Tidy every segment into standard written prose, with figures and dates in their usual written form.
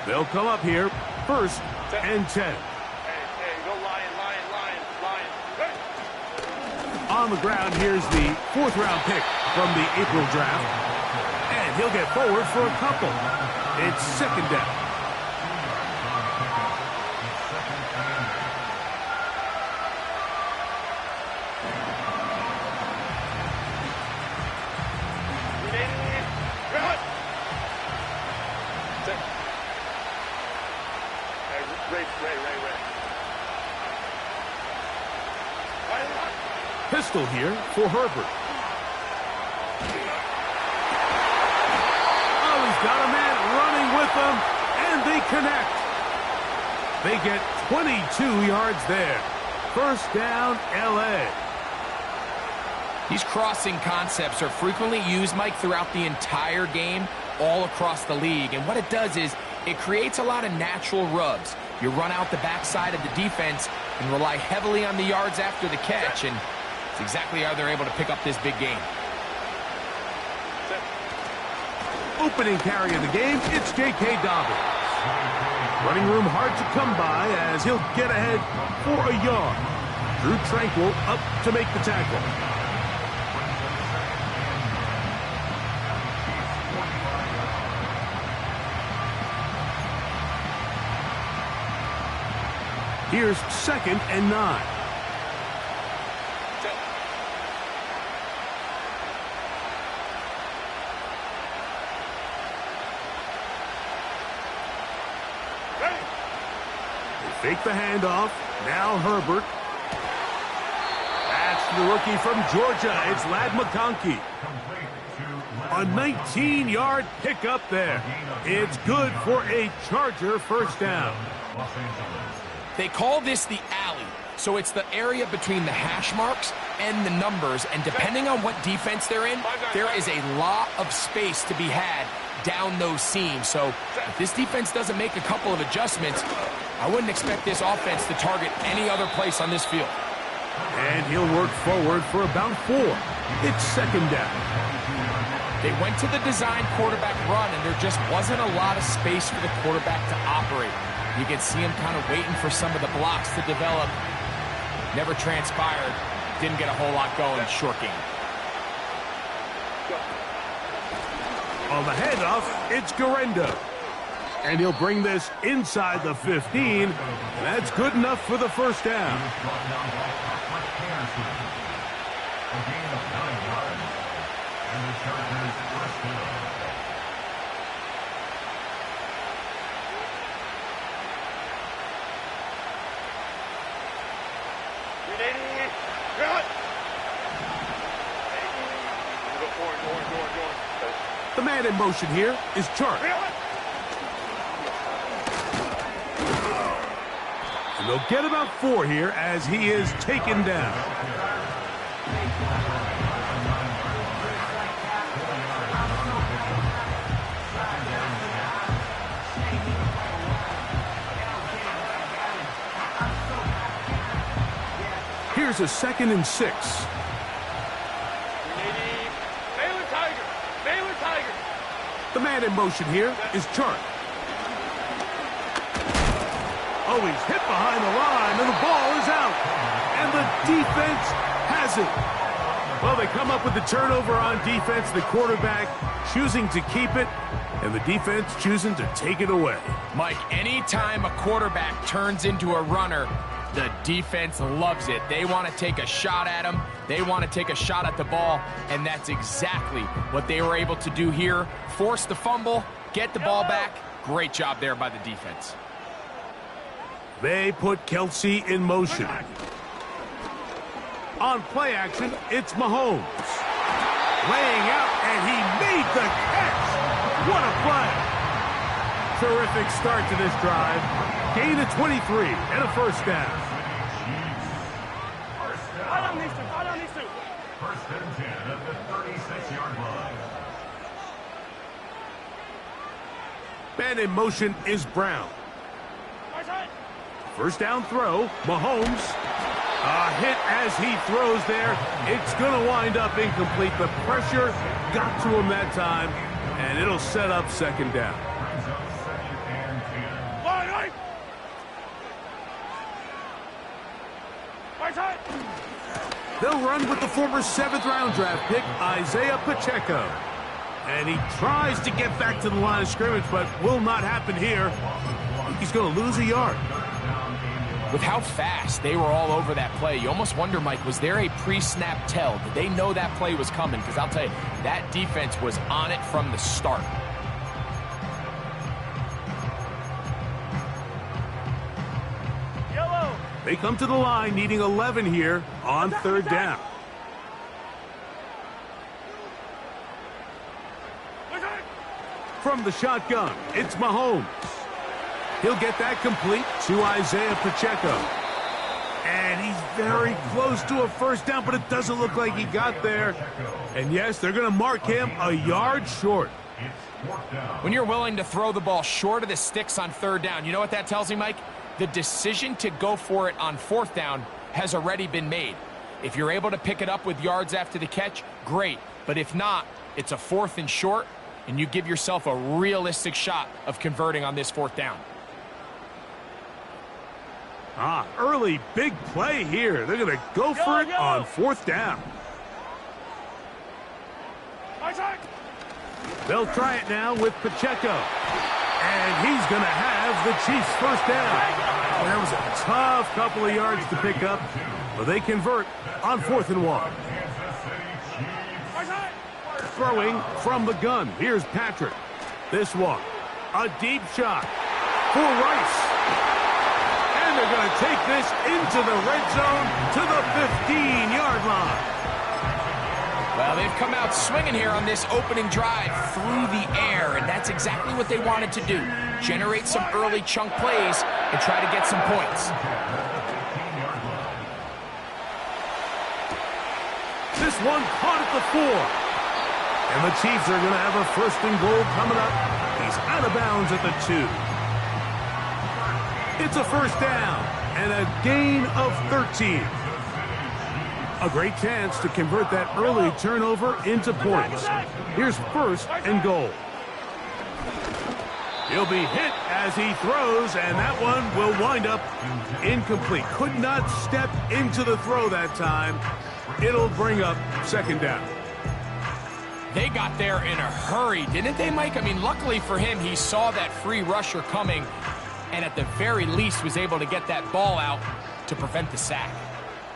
They'll come up here, 1st and 10. Go Lion. On the ground, here's the 4th-round pick from the April draft. And he'll get forward for a couple. It's 2nd down. Pistol here for Herbert. Oh, he's got a man running with them, and they connect. They get 22 yards there. 1st down, L.A. These crossing concepts are frequently used, Mike, throughout the entire game, all across the league. And what it does is it creates a lot of natural rubs. You run out the backside of the defense and rely heavily on the yards after the catch, and it's exactly how they're able to pick up this big game. Opening carry of the game, it's J.K. Dobbins. Running room hard to come by as he'll get ahead for a yard. Drew Tranquill up to make the tackle. Here's 2nd and 9. Fake the handoff. Now Herbert. That's the rookie from Georgia. It's Ladd McConkey. A 19-yard pickup there. It's good for a Charger 1st down. They call this the alley, so it's the area between the hash marks and the numbers, and depending on what defense they're in, there is a lot of space to be had down those seams. So if this defense doesn't make a couple of adjustments, I wouldn't expect this offense to target any other place on this field. And he'll work forward for about 4. It's 2nd down. They went to the design quarterback run, and there just wasn't a lot of space for the quarterback to operate. You can see him kind of waiting for some of the blocks to develop. Never transpired. Didn't get a whole lot going. Short game. On the handoff, it's Guerendo. And he'll bring this inside the 15. And that's good enough for the 1st down. The man in motion here is Chark. And they'll get about 4 here as he is taken down. Here's a 2nd and 6. The man in motion here is Chark. Oh, he's hit behind the line, and the ball is out. And the defense has it. Well, they come up with the turnover on defense, the quarterback choosing to keep it, and the defense choosing to take it away. Mike, anytime a quarterback turns into a runner, the defense loves it. They want to take a shot at him. They want to take a shot at the ball, and that's exactly what they were able to do here. Force the fumble, get the ball back. Great job there by the defense. They put Kelce in motion. On play action, it's Mahomes. Laying out, and he made the catch. What a play. Terrific start to this drive. Gain of 23 and a 1st down. First and 10 at the 36-yard line. Man in motion is Brown. 1st down throw, Mahomes. A hit as he throws there. It's going to wind up incomplete. The pressure got to him that time, and it'll set up 2nd down. They'll run with the former 7th-round draft pick, Isaiah Pacheco. And he tries to get back to the line of scrimmage, but will not happen here. I think he's going to lose a yard. With how fast they were all over that play, you almost wonder, Mike, was there a pre-snap tell? Did they know that play was coming? Because I'll tell you, that defense was on it from the start. Yellow. They come to the line needing 11 here on 3rd down. From the shotgun, it's Mahomes. He'll get that complete to Isaiah Pacheco. And he's very close to a 1st down, but it doesn't look like he got there. And yes, they're going to mark him a yard short. When you're willing to throw the ball short of the sticks on 3rd down, you know what that tells me, Mike? The decision to go for it on 4th down has already been made. If you're able to pick it up with yards after the catch, great. But if not, it's a 4th and short, and you give yourself a realistic shot of converting on this 4th down. Early big play here. They're going to go for it on 4th down. They'll try it now with Pacheco. And he's going to have the Chiefs' 1st down. That was a tough couple of yards to pick up, but they convert on 4th and 1. Throwing from the gun. Here's Patrick. This one, a deep shot for Rice. And they're going to take this into the red zone to the 15-yard line. Well, they've come out swinging here on this opening drive through the air, and that's exactly what they wanted to do. Generate some early chunk plays and try to get some points. This one caught at the 4. And the Chiefs are going to have a 1st and goal coming up. He's out of bounds at the 2. It's a 1st down and a gain of 13. A great chance to convert that early turnover into points. Here's 1st and goal. He'll be hit as he throws, and that one will wind up incomplete. Could not step into the throw that time. It'll bring up 2nd down. They got there in a hurry, didn't they, Mike? I mean, luckily for him, he saw that free rusher coming and at the very least was able to get that ball out to prevent the sack.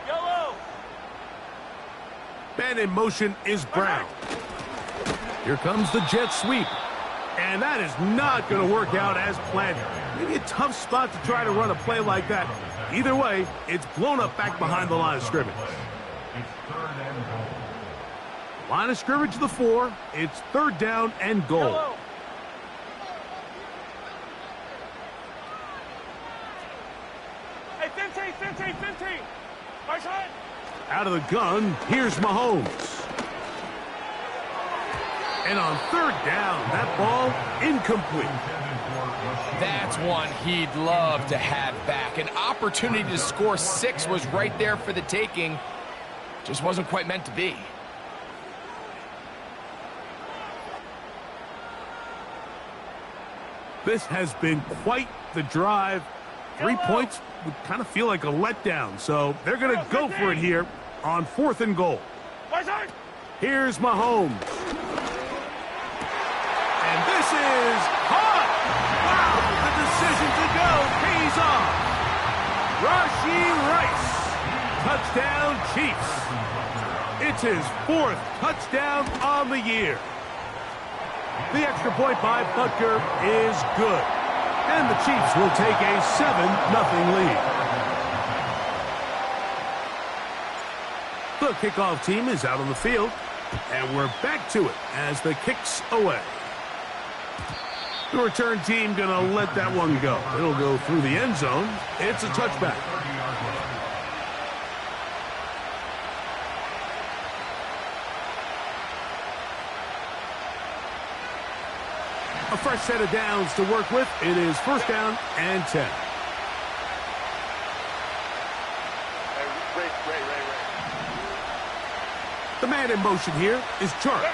Yellow. Man in motion is Brown. Here comes the jet sweep. And that is not going to work out as planned. Maybe a tough spot to try to run a play like that. Either way, it's blown up back behind the line of scrimmage. Line of scrimmage to the 4. It's 3rd down and goal. Yellow. Hey, 15. My side. Out of the gun, here's Mahomes. And on 3rd down, that ball incomplete. That's one he'd love to have back. An opportunity to score 6 was right there for the taking. Just wasn't quite meant to be. This has been quite the drive. 3 points would kind of feel like a letdown, so they're going to go for it here on 4th and goal. Here's Mahomes. And this is hot. Wow, the decision to go pays off. Rashee Rice, touchdown Chiefs. It's his 4th touchdown on the year. The extra point by Butker is good. And the Chiefs will take a 7-0 lead. The kickoff team is out on the field. And we're back to it as the kick's away. The return team going to let that one go. It'll go through the end zone. It's a touchback. A fresh set of downs to work with. It is 1st down and 10. Ray. The man in motion here is Chark.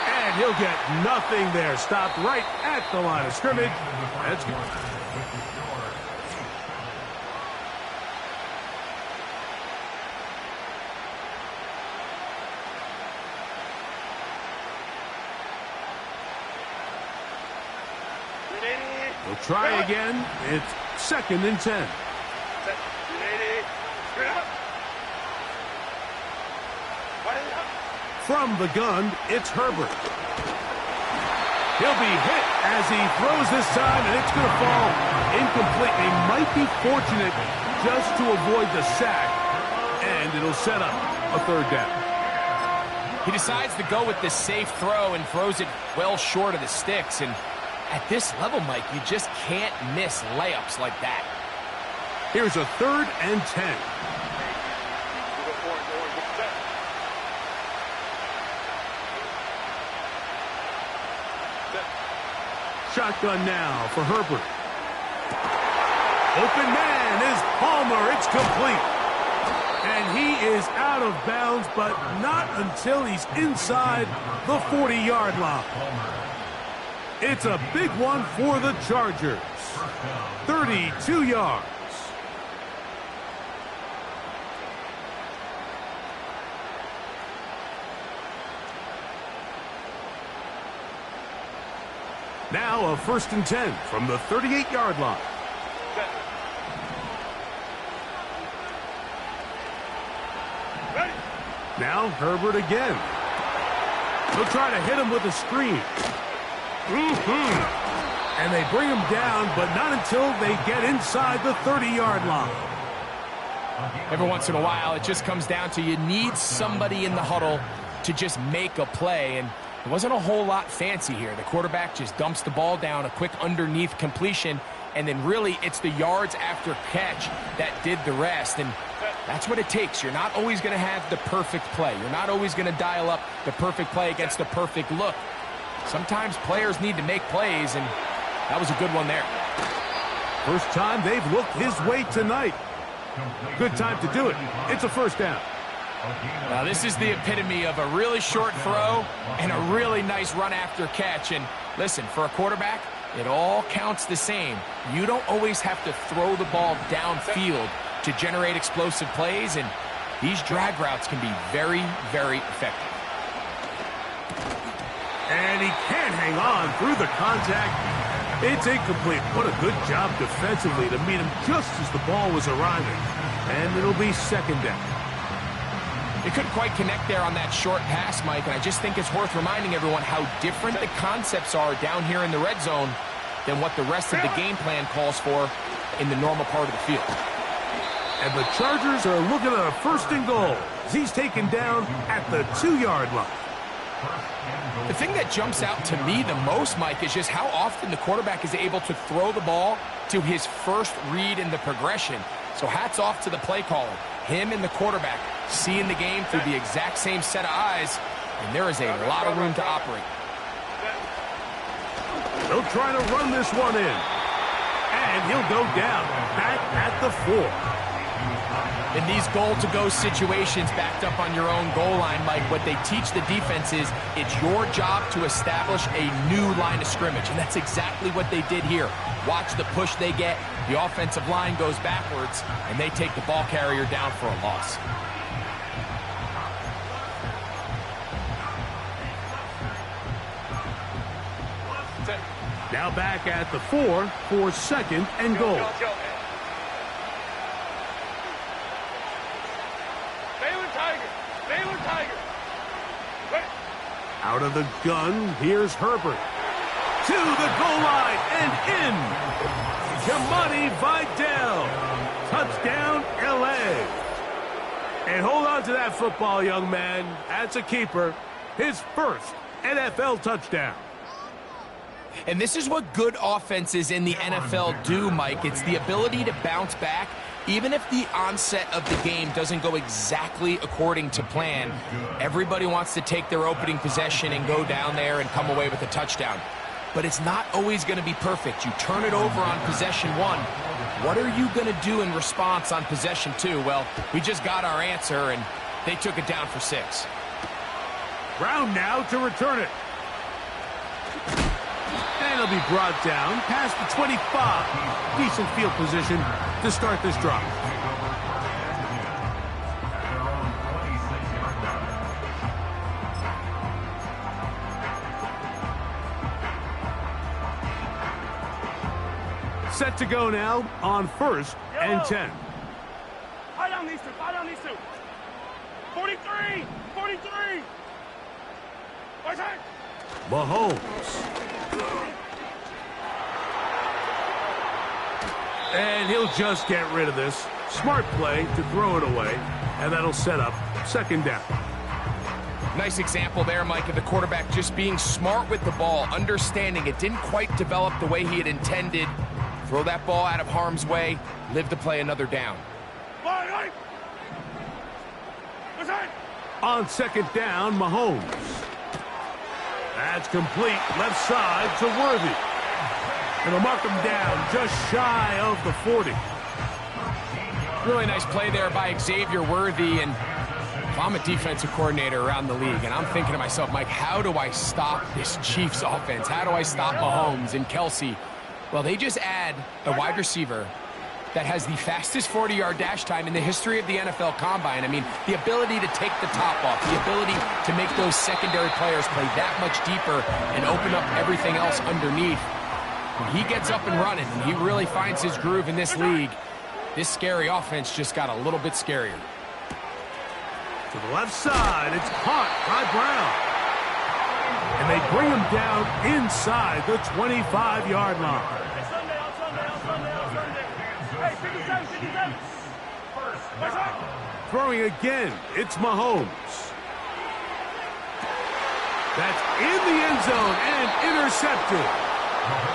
And he'll get nothing there. Stopped right at the line of scrimmage. That's good. We'll try again. It's 2nd and 10. From the gun, it's Herbert. He'll be hit as he throws this time, and it's going to fall incomplete. He might be fortunate just to avoid the sack, and it'll set up a 3rd down. He decides to go with this safe throw and throws it well short of the sticks. And at this level, Mike, you just can't miss layups like that. Here's a 3rd and 10. Shotgun now for Herbert. Open man is Palmer. It's complete. And he is out of bounds, but not until he's inside the 40-yard line. It's a big one for the Chargers. 32 yards. Now a 1st and 10 from the 38-yard line. Now Herbert again. They'll try to hit him with a screen. And they bring him down, but not until they get inside the 30-yard line. Every once in a while, it just comes down to you need somebody in the huddle to just make a play. And it wasn't a whole lot fancy here. The quarterback just dumps the ball down, a quick underneath completion, and then really it's the yards after catch that did the rest. And that's what it takes. You're not always going to have the perfect play. You're not always going to dial up the perfect play against the perfect look. Sometimes players need to make plays, and that was a good one there. First time they've looked his way tonight. Good time to do it. It's a 1st down. Now this is the epitome of a really short throw and a really nice run after catch. And listen, for a quarterback, it all counts the same. You don't always have to throw the ball downfield to generate explosive plays, and these drag routes can be very, very effective. And he can't hang on through the contact. It's incomplete. What a good job defensively to meet him just as the ball was arriving. And it'll be 2nd down. They couldn't quite connect there on that short pass, Mike, and I just think it's worth reminding everyone how different the concepts are down here in the red zone than what the rest of the game plan calls for in the normal part of the field. And the Chargers are looking at a 1st and goal. He's taken down at the 2-yard line. The thing that jumps out to me the most, Mike, is just how often the quarterback is able to throw the ball to his first read in the progression. So hats off to the play caller. Him and the quarterback seeing the game through the exact same set of eyes, and there is a lot of room to operate. They'll try to run this one in. And he'll go down back at the 4. In these goal-to-go situations backed up on your own goal line, Mike, what they teach the defense is it's your job to establish a new line of scrimmage, and that's exactly what they did here. Watch the push they get. The offensive line goes backwards, and they take the ball carrier down for a loss. Now back at the 4 for 2nd and goal. Out of the gun, here's Herbert. To the goal line and in. Kimani Vidal. Touchdown, L.A. And hold on to that football, young man. That's a keeper. His first NFL touchdown. And this is what good offenses in the NFL do, Mike. It's the ability to bounce back. Even if the onset of the game doesn't go exactly according to plan, everybody wants to take their opening possession and go down there and come away with a touchdown. But it's not always going to be perfect. You turn it over on possession 1. What are you going to do in response on possession 2? Well, we just got our answer, and they took it down for 6. Brown now to return it. And it'll be brought down past the 25. Decent field position to start this drive. Set to go now on 1st and 10. High down these two. High down these two. 43. 43. Right side. Mahomes. And he'll just get rid of this. Smart play to throw it away. And that'll set up 2nd down. Nice example there, Mike, of the quarterback just being smart with the ball, understanding it didn't quite develop the way he had intended. Throw that ball out of harm's way, live to play another down. Right. On 2nd down, Mahomes. That's complete. Left side to Worthy. It'll mark him down just shy of the 40. Really nice play there by Xavier Worthy. And if I'm a defensive coordinator around the league, and I'm thinking to myself, Mike, how do I stop this Chiefs offense? How do I stop Mahomes and Kelsey? Well, they just add a wide receiver that has the fastest 40-yard dash time in the history of the NFL Combine. I mean, the ability to take the top off, the ability to make those secondary players play that much deeper and open up everything else underneath. When he gets up and running, and he really finds his groove in this league, this scary offense just got a little bit scarier. To the left side, it's caught by Brown. And they bring him down inside the 25-yard line. Hey, 57, 57. Throwing again, it's Mahomes. That's in the end zone and intercepted.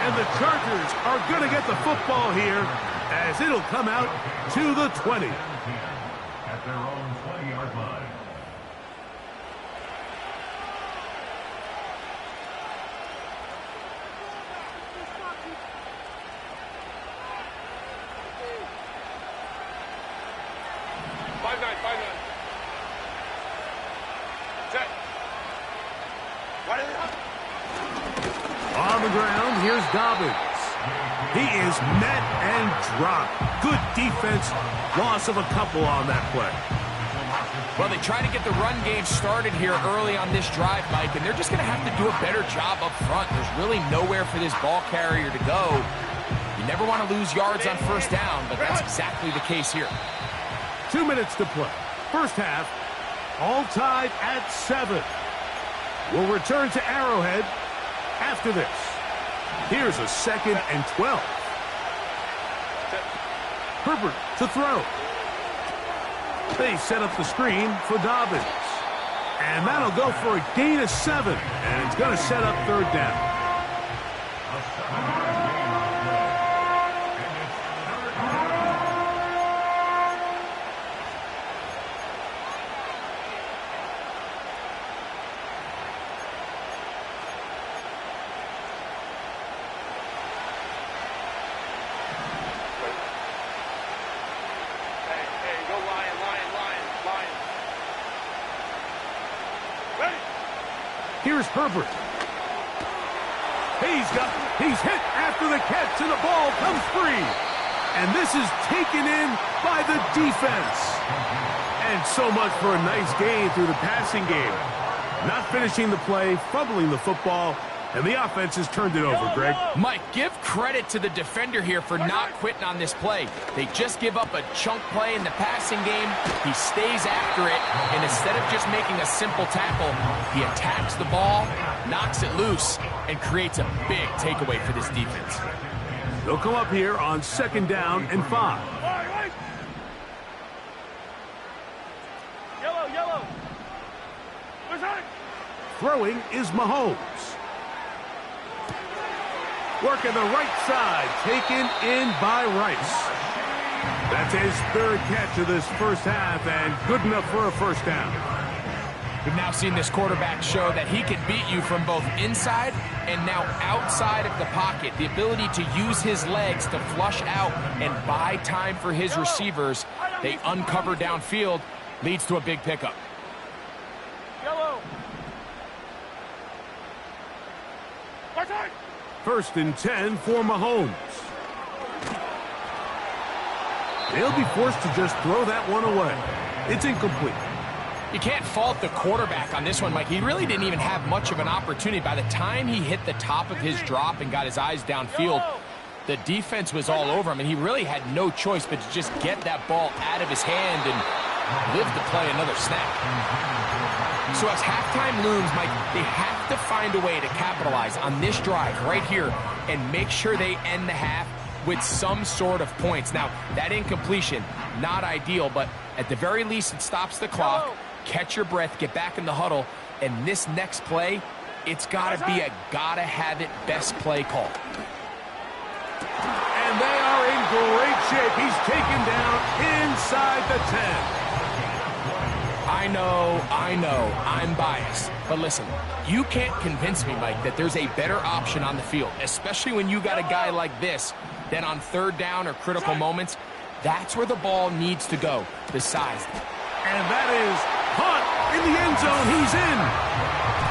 And the Chargers are going to get the football here as it'll come out to the 20. At their own 20-yard line. On the ground, here's Dobbins. He is met and dropped. Good defense. Loss of a couple on that play. Well, they try to get the run game started here early on this drive, Mike, and they're just going to have to do a better job up front. There's really nowhere for this ball carrier to go. You never want to lose yards on 1st down, but that's exactly the case here. 2 minutes to play. First half, all tied at 7. We'll return to Arrowhead after this. Here's a 2nd and 12. Herbert to throw. They set up the screen for Dobbins. And that'll go for a gain of 7. And it's going to set up 3rd down. Here's Herbert. He's hit after the catch, and the ball comes free. And this is taken in by the defense. And so much for a nice gain through the passing game. Not finishing the play, fumbling the football, and the offense has turned it over, Greg. Mike, give credit to the defender here for not quitting on this play. They just give up a chunk play in the passing game. He stays after it, and instead of just making a simple tackle, he attacks the ball, knocks it loose, and creates a big takeaway for this defense. They'll come up here on 2nd down and 5. Yellow. Throwing is Mahomes. Working the right side, taken in by Rice. That's his 3rd catch of this first half, and good enough for a 1st down. We've now seen this quarterback show that he can beat you from both inside and now outside of the pocket. The ability to use his legs to flush out and buy time for his receivers. They uncover downfield, leads to a big pickup. Yellow. 1st and 10 for Mahomes. They'll be forced to just throw that one away. It's incomplete. You can't fault the quarterback on this one, Mike. He really didn't even have much of an opportunity. By the time he hit the top of his drop and got his eyes downfield, The defense was all over him, and he really had no choice but to just get that ball out of his hand and live to play another snap. So as halftime looms, Mike, they have to find a way to capitalize on this drive right here and make sure they end the half with some sort of points. Now, that incompletion, not ideal, but at the very least, it stops the clock. Catch your breath, get back in the huddle, and this next play, it's got to be a gotta-have-it best play call. And they are in great shape. He's taken down inside the 10. I know, I'm biased. But listen, you can't convince me, Mike, that there's a better option on the field, especially when you got a guy like this, that on third down or critical moments, that's where the ball needs to go, besides. And that is Hunt in the end zone. He's in.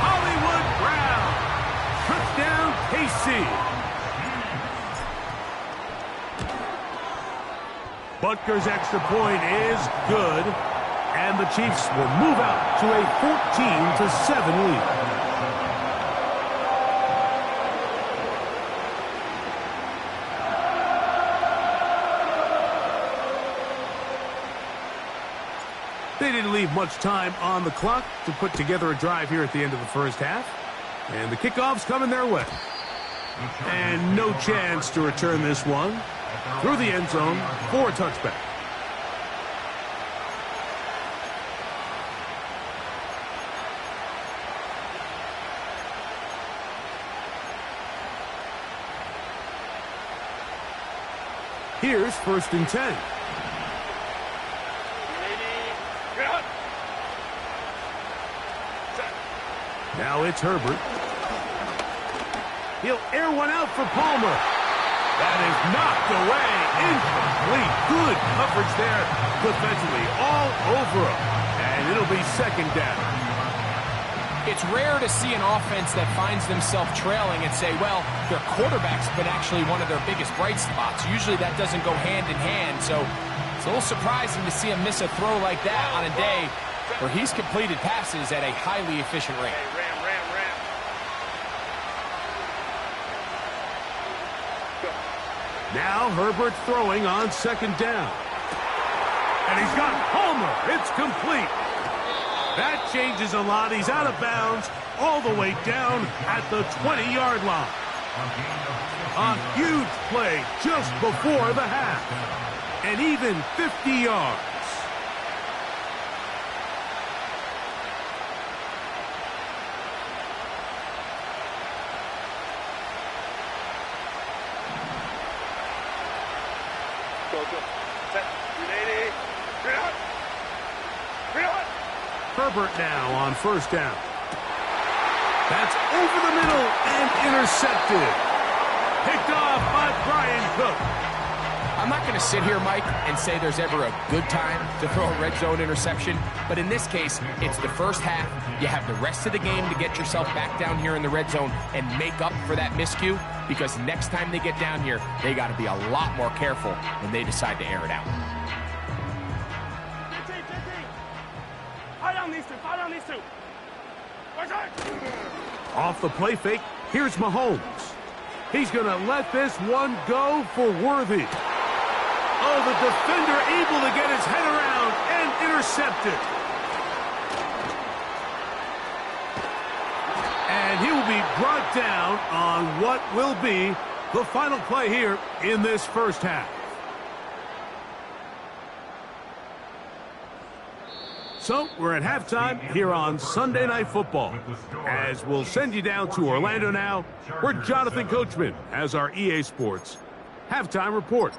Hollywood Brown. Touchdown, KC. Butker's extra point is good. And the Chiefs will move out to a 14-7 lead. They didn't leave much time on the clock to put together a drive here at the end of the first half. And the kickoff's coming their way. And no chance to return this one through the end zone for a touchback. Here's 1st and 10. Now it's Herbert. He'll air one out for Palmer. That is knocked away. Incomplete. Good coverage there defensively. All over him. And it'll be 2nd down. It's rare to see an offense that finds themselves trailing and say, well, their quarterback's been actually one of their biggest bright spots. Usually that doesn't go hand in hand, so it's a little surprising to see him miss a throw like that on a day where he's completed passes at a highly efficient rate. Now Herbert throwing on 2nd down. And he's got Palmer. It's complete. That changes a lot. He's out of bounds all the way down at the 20-yard line. A huge play just before the half. And even 50 yards. Herbert now on 1st down. That's over the middle and intercepted. Picked off by Brian Cook. I'm not going to sit here, Mike, and say there's ever a good time to throw a red zone interception, but in this case, it's the first half. You have the rest of the game to get yourself back down here in the red zone and make up for that miscue, because next time they get down here, they got to be a lot more careful when they decide to air it out. Off the play fake, here's Mahomes. He's going to let this one go for Worthy. Oh, the defender able to get his head around and intercept it. And he will be brought down on what will be the final play here in this first half. So, we're at halftime here on Sunday Night Football. As we'll send you down to Orlando now, where Jonathan Coachman has our EA Sports halftime report.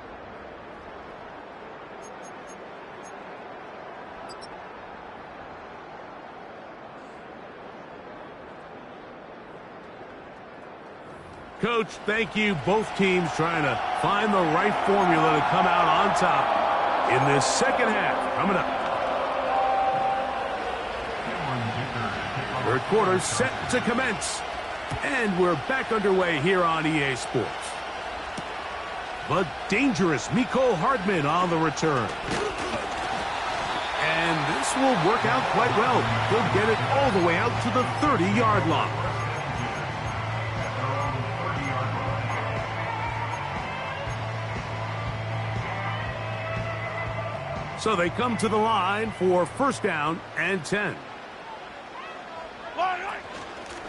Coach, thank you. Both teams trying to find the right formula to come out on top in this second half. Coming up. Third quarter set to commence. And we're back underway here on EA Sports. But dangerous Mecole Hardman on the return. And this will work out quite well. He'll get it all the way out to the 30-yard line. So they come to the line for first down and 10.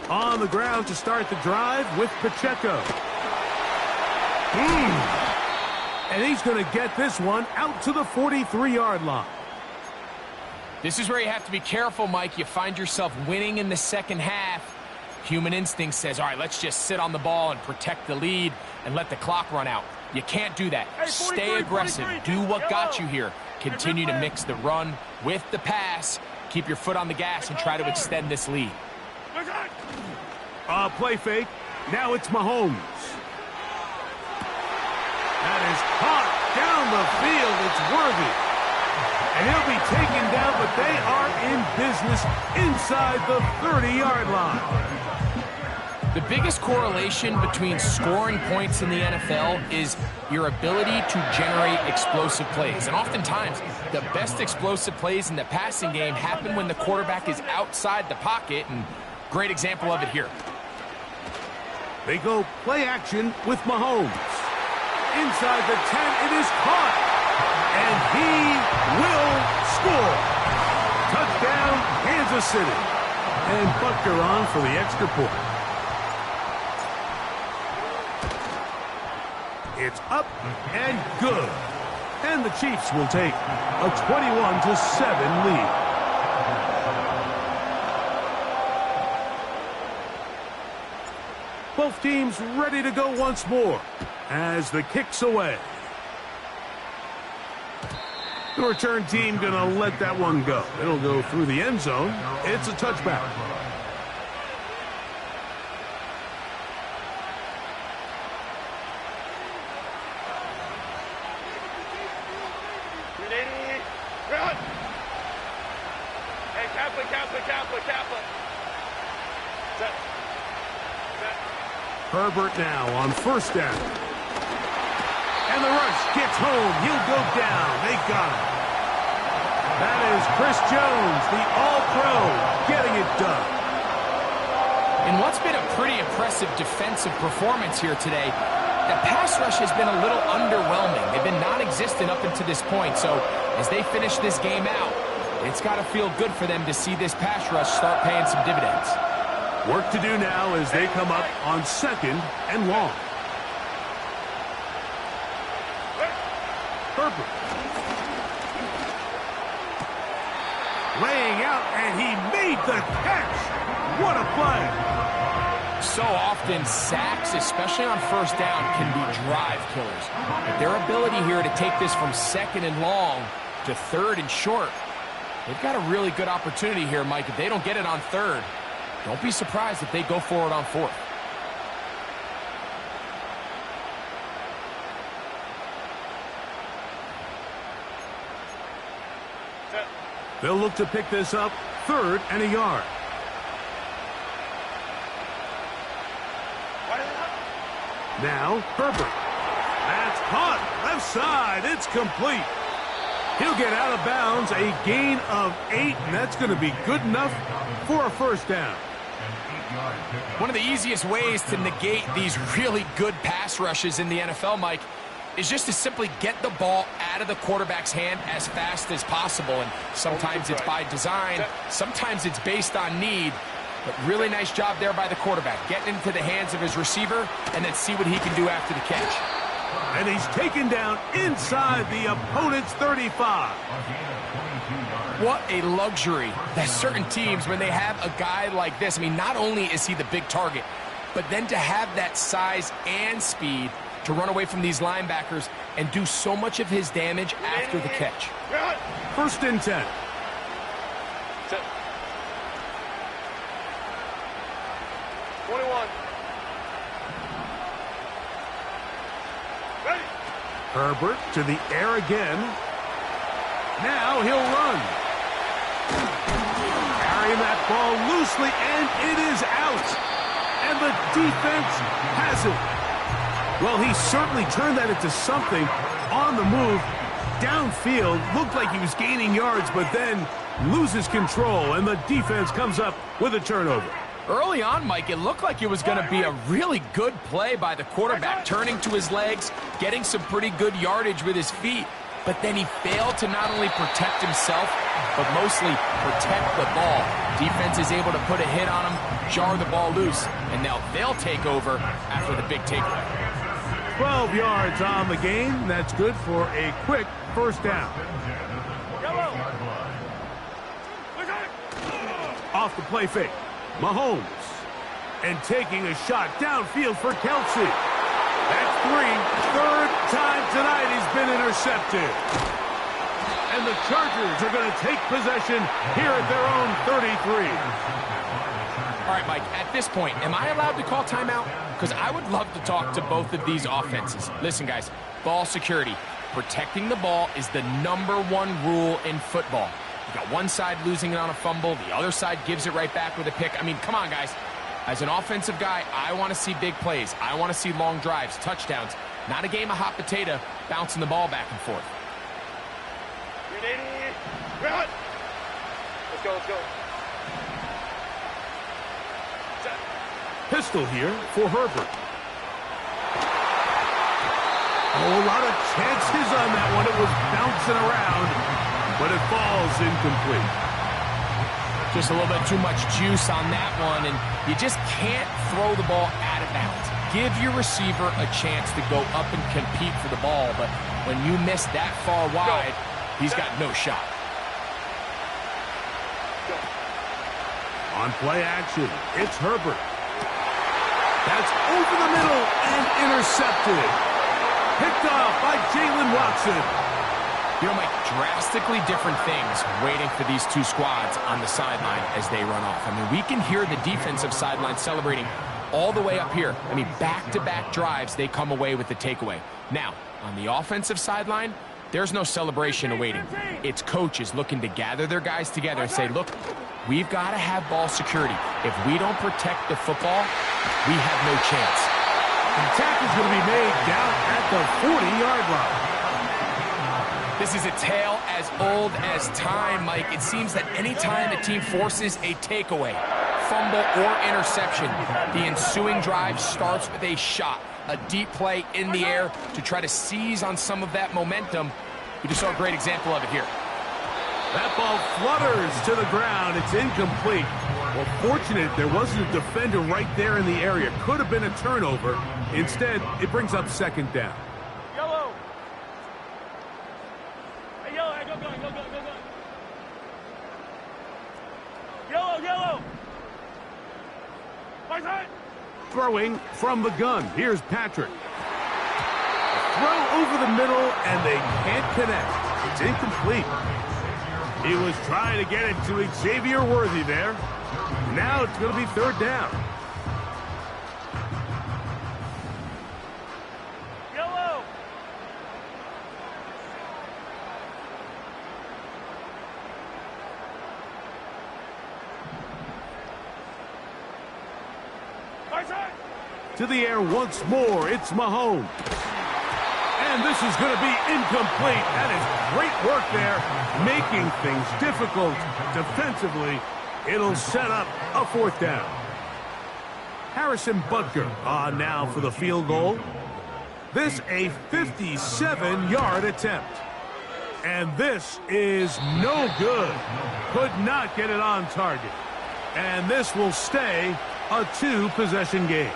On the ground to start the drive with Pacheco. And he's going to get this one out to the 43-yard line. This is where you have to be careful, Mike. You find yourself winning in the second half. Human instinct says, all right, let's just sit on the ball and protect the lead and let the clock run out. You can't do that. Stay aggressive. Do what got you here. Continue to mix the run with the pass. Keep your foot on the gas and try to extend this lead. Play fake. Now it's Mahomes. That is caught down the field. It's Worthy. And he'll be taken down, but they are in business inside the 30-yard line. The biggest correlation between scoring points in the NFL is your ability to generate explosive plays. And oftentimes, the best explosive plays in the passing game happen when the quarterback is outside the pocket, and great example of it here. They go play action with Mahomes. Inside the 10, it is caught. And he will score. Touchdown, Kansas City. And Butker on for the extra point. It's up and good. And the Chiefs will take a 21-7 lead. Both teams ready to go once more as the kick's away. The return team going to let that one go. It'll go through the end zone. It's a touchback. Herbert now on first down. And the rush gets home. He'll go down. They got him. That is Chris Jones, the All-Pro, getting it done. In what's been a pretty impressive defensive performance here today, the pass rush has been a little underwhelming. They've been non-existent up until this point. So as they finish this game out, it's got to feel good for them to see this pass rush start paying some dividends. Work to do now as they come up on second and long. Herbert. Laying out, and he made the catch. What a play. So often, sacks, especially on first down, can be drive killers. But their ability here to take this from second and long to third and short, they've got a really good opportunity here, Mike. If they don't get it on third, don't be surprised if they go for it on fourth. They'll look to pick this up third and a yard. Now, Herbert. That's caught. Left side. It's complete. He'll get out of bounds. A gain of 8, and that's going to be good enough for a first down. One of the easiest ways to negate these really good pass rushes in the NFL, Mike, is just to simply get the ball out of the quarterback's hand as fast as possible. And sometimes it's by design, sometimes it's based on need. But really nice job there by the quarterback, getting into the hands of his receiver and then see what he can do after the catch. And he's taken down inside the opponent's 35. What a luxury that certain teams, when they have a guy like this, I mean, not only is he the big target, but then to have that size and speed to run away from these linebackers and do so much of his damage after the catch. First and 10. Herbert to the air again. Now he'll run. Carrying that ball loosely, and it is out. And the defense has it. Well, he certainly turned that into something on the move. Downfield, looked like he was gaining yards, but then loses control, and the defense comes up with a turnover. Early on, Mike, it looked like it was going to be a really good play by the quarterback, turning to his legs, getting some pretty good yardage with his feet. but then he failed to not only protect himself, but mostly protect the ball. Defense is able to put a hit on him, jar the ball loose, and now they'll take over after the big takeaway. 12 yards on the game. That's good for a quick first down. Off the play fake. Mahomes. And taking a shot downfield for Kelsey. That's 3. Third time tonight he's been intercepted. And the Chargers are going to take possession here at their own 33. All right, Mike, at this point, am I allowed to call timeout? Because I would love to talk to both of these offenses. Listen, guys, ball security. Protecting the ball is the #1 rule in football. You got one side losing it on a fumble, the other side gives it right back with a pick. I mean, come on, guys. As an offensive guy, I want to see big plays. I want to see long drives, touchdowns, not a game of hot potato bouncing the ball back and forth. Let's go, let's go. Pistol here for Herbert. Oh, a lot of chances on that one. It was bouncing around, but it falls incomplete. Just a little bit too much juice on that one, and you just can't throw the ball out of bounds. Give your receiver a chance to go up and compete for the ball, but when you miss that far wide, he's got no shot. On play action, it's Herbert. That's over the middle and intercepted. Picked off by Jalen Watson. You know, Mike, drastically different things waiting for these two squads on the sideline as they run off. I mean, we can hear the defensive sideline celebrating all the way up here. I mean, back-to-back drives, they come away with the takeaway. Now, on the offensive sideline, there's no celebration awaiting. It's coaches looking to gather their guys together and say, look, we've got to have ball security. If we don't protect the football, we have no chance. The attack is going to be made down at the 40-yard line. This is a tale as old as time, Mike. It seems that any time a team forces a takeaway, fumble, or interception, the ensuing drive starts with a shot, a deep play in the air to try to seize on some of that momentum. We just saw a great example of it here. That ball flutters to the ground. It's incomplete. Well, fortunate there wasn't a defender right there in the area. Could have been a turnover. Instead, it brings up second down. Yellow. Hey, yellow. Hey, go. Yellow. My side. Throwing from the gun. Here's Patrick. Throw over the middle, and they can't connect. It's incomplete. He was trying to get it to Xavier Worthy there. Now it's going to be third down. Yellow. My side. To the air once more, it's Mahomes. And this is going to be incomplete. That is great work there, making things difficult defensively. It'll set up a fourth down. Harrison Butker on now for the field goal. This a 57-yard attempt. And this is no good. Could not get it on target. And this will stay a two-possession game.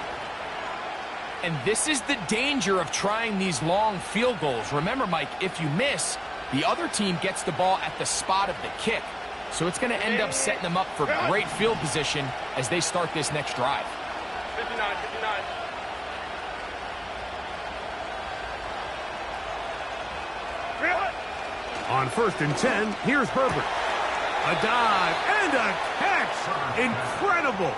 And this is the danger of trying these long field goals. Remember, Mike, if you miss, the other team gets the ball at the spot of the kick. So it's going to end up setting them up for great field position as they start this next drive. 59. On 1st and 10, here's Herbert. A dive and a catch. Incredible.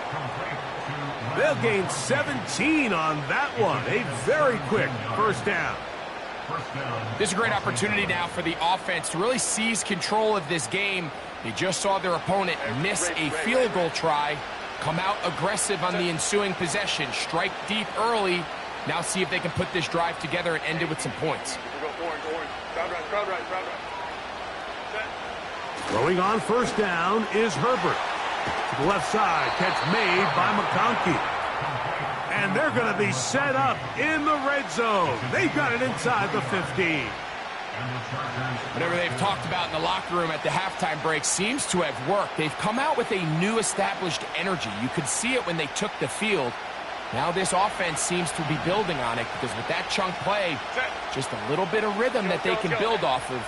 They'll gain 17 on that one. A very quick first down. This is a great opportunity now for the offense to really seize control of this game. They just saw their opponent miss a field goal try, come out aggressive on the ensuing possession, strike deep early. Now see if they can put this drive together and end it with some points. Orange. Crowd right. Throwing on first down is Herbert. To the left side, catch made by McConkey. And they're going to be set up in the red zone. They've got it inside the 15. Whatever they've talked about in the locker room at the halftime break seems to have worked. They've come out with a new established energy. You could see it when they took the field. Now this offense seems to be building on it because with that chunk play, just a little bit of rhythm that they can build off of.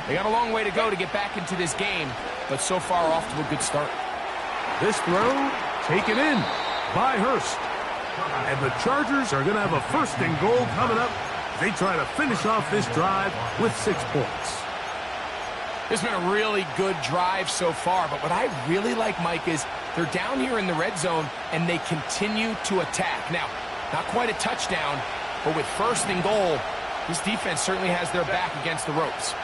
They got a long way to go to get back into this game, but so far off to a good start. This throw taken in by Hurst. And the Chargers are going to have a 1st and goal coming up. They try to finish off this drive with 6 points. This has been a really good drive so far, but what I really like, Mike, is they're down here in the red zone, and they continue to attack. Now, not quite a touchdown, but with 1st and goal, this defense certainly has their back against the ropes.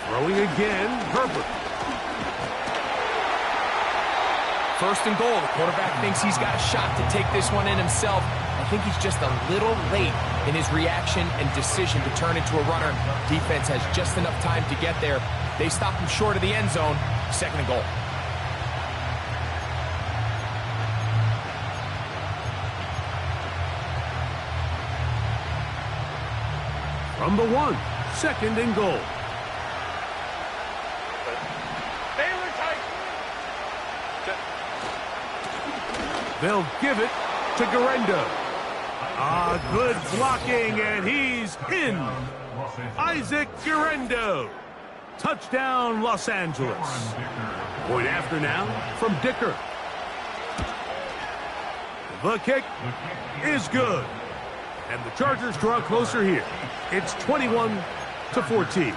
Throwing again, Herbert. 1st and goal. The quarterback thinks he's got a shot to take this one in himself. I think he's just a little late in his reaction and decision to turn into a runner. Defense has just enough time to get there. They stop him short of the end zone. 2nd and goal. From the 1, 2nd and goal. They'll give it to Guerendo. Good blocking, and he's in. Isaac Guerendo. Touchdown, Los Angeles. Point after now from Dicker. The kick is good. And the Chargers draw closer here. It's 21-14.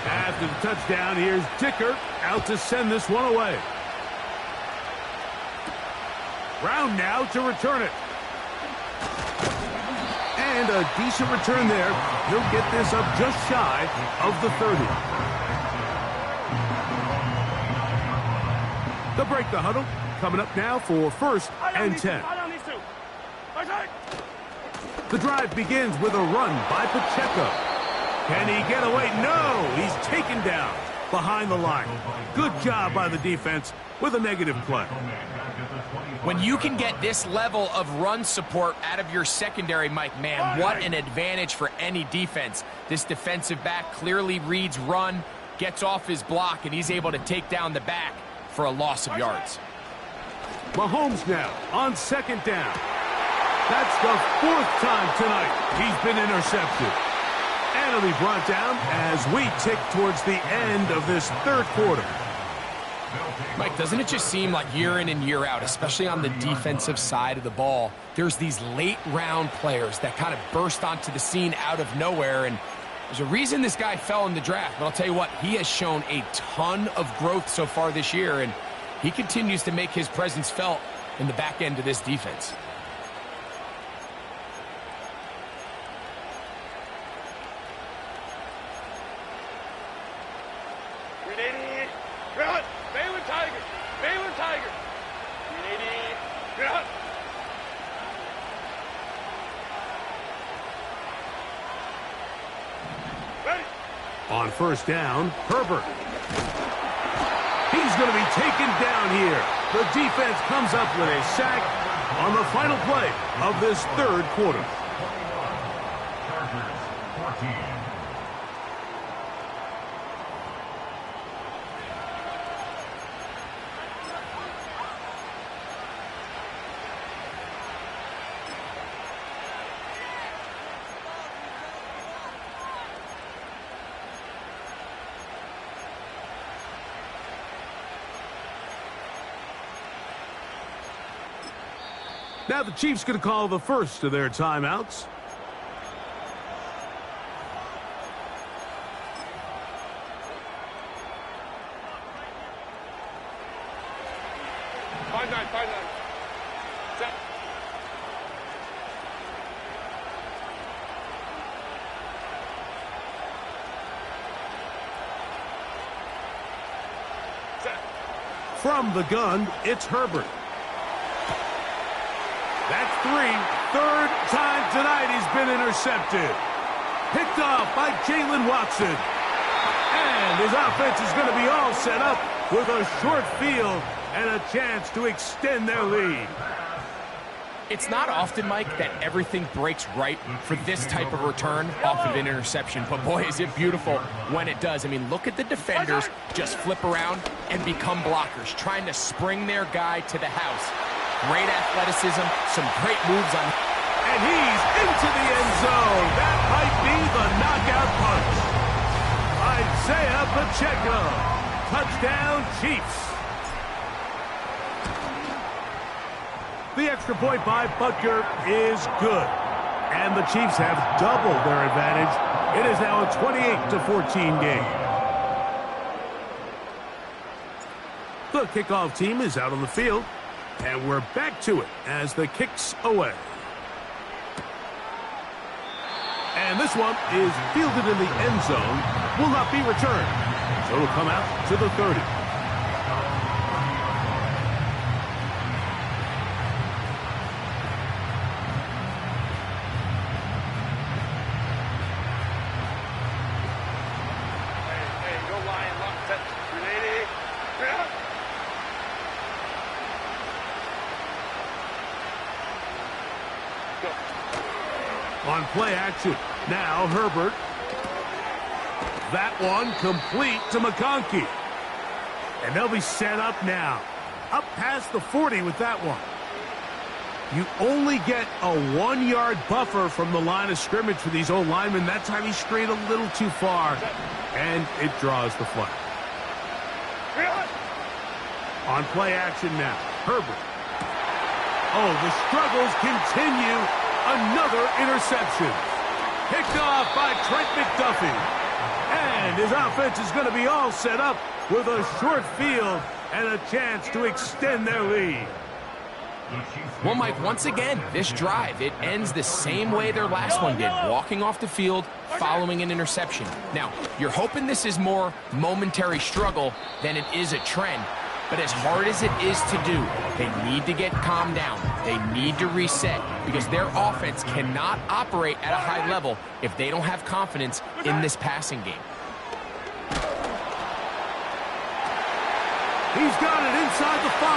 After the touchdown, here's Dicker out to send this one away. Brown now to return it. And a decent return there. He'll get this up just shy of the 30. They'll break the huddle. Coming up now for 1st and 10. The drive begins with a run by Pacheco. Can he get away? No! He's taken down behind the line. Good job by the defense with a negative play. When you can get this level of run support out of your secondary, Mike, man, what an advantage for any defense. This defensive back clearly reads run, gets off his block, and he's able to take down the back for a loss of yards. Mahomes now on 2nd down. That's the 4th time tonight he's been intercepted. And it'll be brought down as we tick towards the end of this 3rd quarter. Mike, doesn't it just seem like year in and year out, especially on the defensive side of the ball, there's these late-round players that kind of burst onto the scene out of nowhere, and there's a reason this guy fell in the draft, but I'll tell you what, he has shown a ton of growth so far this year, and he continues to make his presence felt in the back end of this defense. On 1st down, Herbert. He's going to be taken down here. The defense comes up with a sack on the final play of this 3rd quarter. Chargers 14. Now the Chiefs going to call the first of their timeouts. Set. From the gun, it's Herbert. That's 3. 3rd time tonight he's been intercepted. Picked off by Jalen Watson. And his offense is going to be all set up with a short field and a chance to extend their lead. It's not often, Mike, that everything breaks right for this type of return off of an interception. But, boy, is it beautiful when it does. I mean, look at the defenders just flip around and become blockers, trying to spring their guy to the house. Great athleticism, some great moves on. And he's into the end zone. That might be the knockout punch. Isaiah Pacheco. Touchdown, Chiefs. The extra point by Butker is good. And the Chiefs have doubled their advantage. It is now a 28-14 game. The kickoff team is out on the field. And we're back to it as the kick's away. And this one is fielded in the end zone. Will not be returned. So it'll come out to the 30. On play action. Now Herbert. That one complete to McConkey. And they'll be set up now. Up past the 40 with that one. You only get a 1-yard buffer from the line of scrimmage for these old linemen. That time he strayed a little too far. And it draws the flag. On play action now. Herbert. Oh, the struggles continue. Another interception. Picked off by Trent McDuffie. And his offense is going to be all set up with a short field and a chance to extend their lead. Well, Mike, once again, this drive, it ends the same way their last one did, walking off the field following an interception. Now, you're hoping this is more momentary struggle than it is a trend. But as hard as it is to do, they need to get calmed down. They need to reset because their offense cannot operate at a high level if they don't have confidence in this passing game. He's got it inside the 5.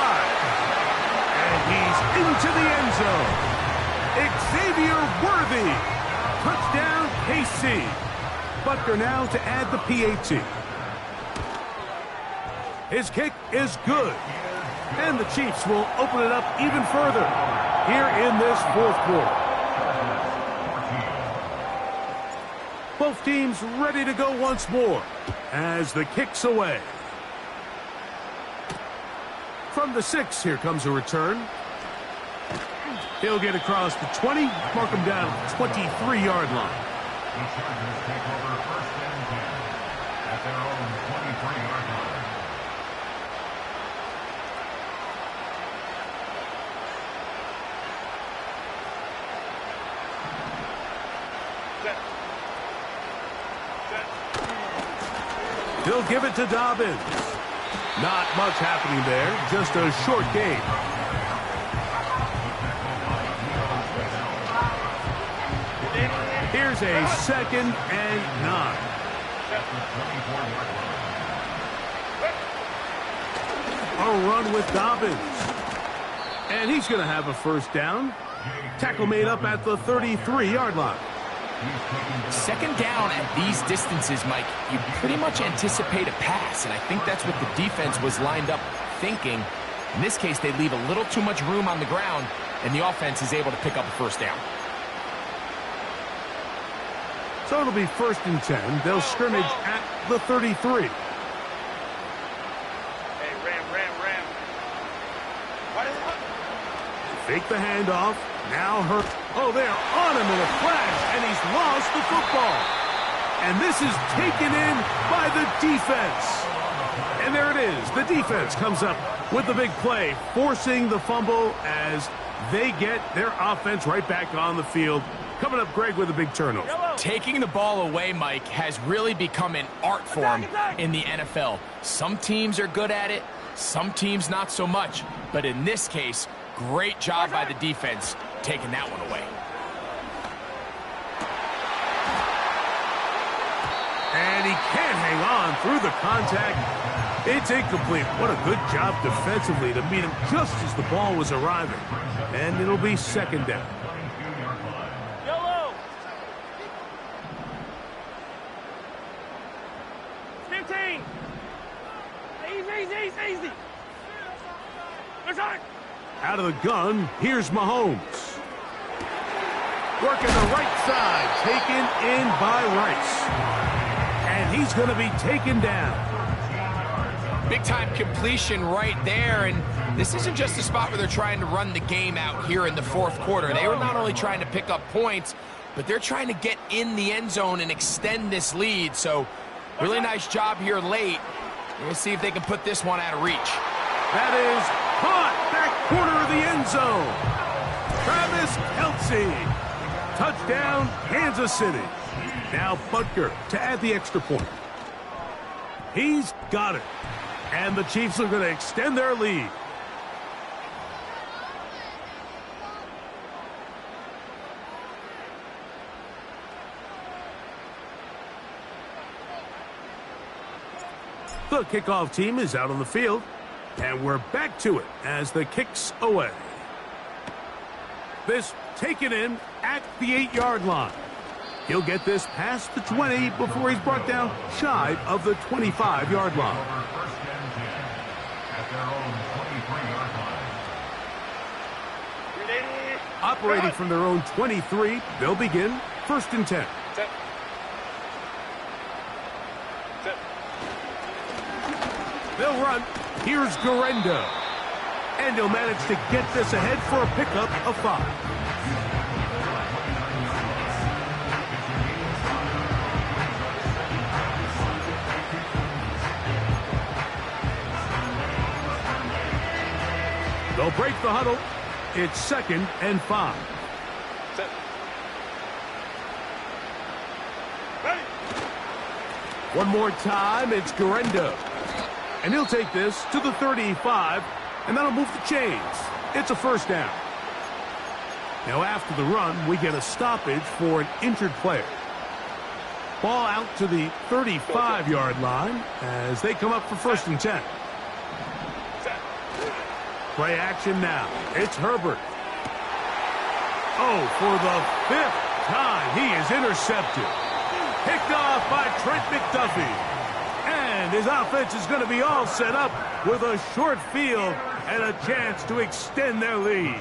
And he's into the end zone. Xavier Worthy. Touchdown, KC. Butker now to add the PAT. His kick is good. And the Chiefs will open it up even further here in this fourth quarter. Both teams ready to go once more as the kick's away. From the 6, here comes a return. He'll get across the 20, mark him down at the 23-yard line. The Chargers take over 1st and 10 at their own 23-yard line. He'll give it to Dobbins. Not much happening there, just a short game. Here's a 2nd and 9. A run with Dobbins. And he's going to have a first down. Tackle made up at the 33-yard line. 2nd down at these distances, Mike, you pretty much anticipate a pass, and I think that's what the defense was lined up thinking. In this case, they leave a little too much room on the ground, and the offense is able to pick up a first down. So it'll be 1st and 10. They'll scrimmage at the 33. Hey, Ram. Fake the handoff. Now Hurt. Oh, they're on him in a flash, and he's lost the football. And this is taken in by the defense. And there it is. The defense comes up with the big play, forcing the fumble as they get their offense right back on the field. Coming up, Greg, with a big turnover. Taking the ball away, Mike, has really become an art form in the NFL. Some teams are good at it, some teams not so much. But in this case, great job by the defense taking that one away. And he can't hang on through the contact. It's incomplete. What a good job defensively to meet him just as the ball was arriving. And it'll be second down. Yellow. 15. Easy. Return. Out of the gun, here's Mahomes. Working the right side, taken in by Rice. And he's going to be taken down. Big-time completion right there, and this isn't just a spot where they're trying to run the game out here in the fourth quarter. They were not only trying to pick up points, but they're trying to get in the end zone and extend this lead. So, really nice job here late. We're going to see if they can put this one out of reach. That is caught back corner of the end zone. Travis Kelce. Touchdown, Kansas City. Now Butker to add the extra point. He's got it. And the Chiefs are going to extend their lead. The kickoff team is out on the field. And we're back to it as the kick's away. This taken in at the 8-yard line. He'll get this past the 20 before he's brought down shy of the 25-yard line. Operating from their own 23, they'll begin first and 10. Set. They'll run. Here's Garendo. And he'll manage to get this ahead for a pickup of 5. They'll break the huddle. It's second and 5. Set. Ready. One more time, it's Garendo. And he'll take this to the 35, and that'll move the chains. It's a first down. Now after the run, we get a stoppage for an injured player. Ball out to the 35-yard line as they come up for first and 10. Play action now. It's Herbert. Oh, for the 5th time, he is intercepted. Picked off by Trent McDuffie. And his offense is going to be all set up with a short field and a chance to extend their lead.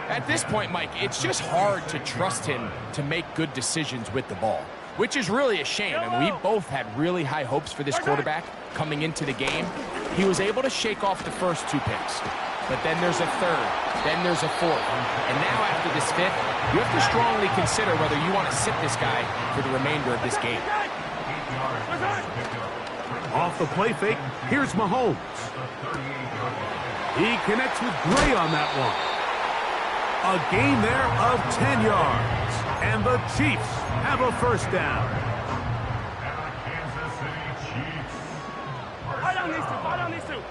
At this point, Mike, it's just hard to trust him to make good decisions with the ball, which is really a shame. And we both had really high hopes for this quarterback coming into the game. He was able to shake off the first 2 picks, but then there's a third, then there's a fourth. And now after this 5th, you have to strongly consider whether you want to sit this guy for the remainder of this game. Off the play fake, here's Mahomes. He connects with Gray on that one. A gain there of 10 yards. And the Chiefs have a first down. Fight on these two.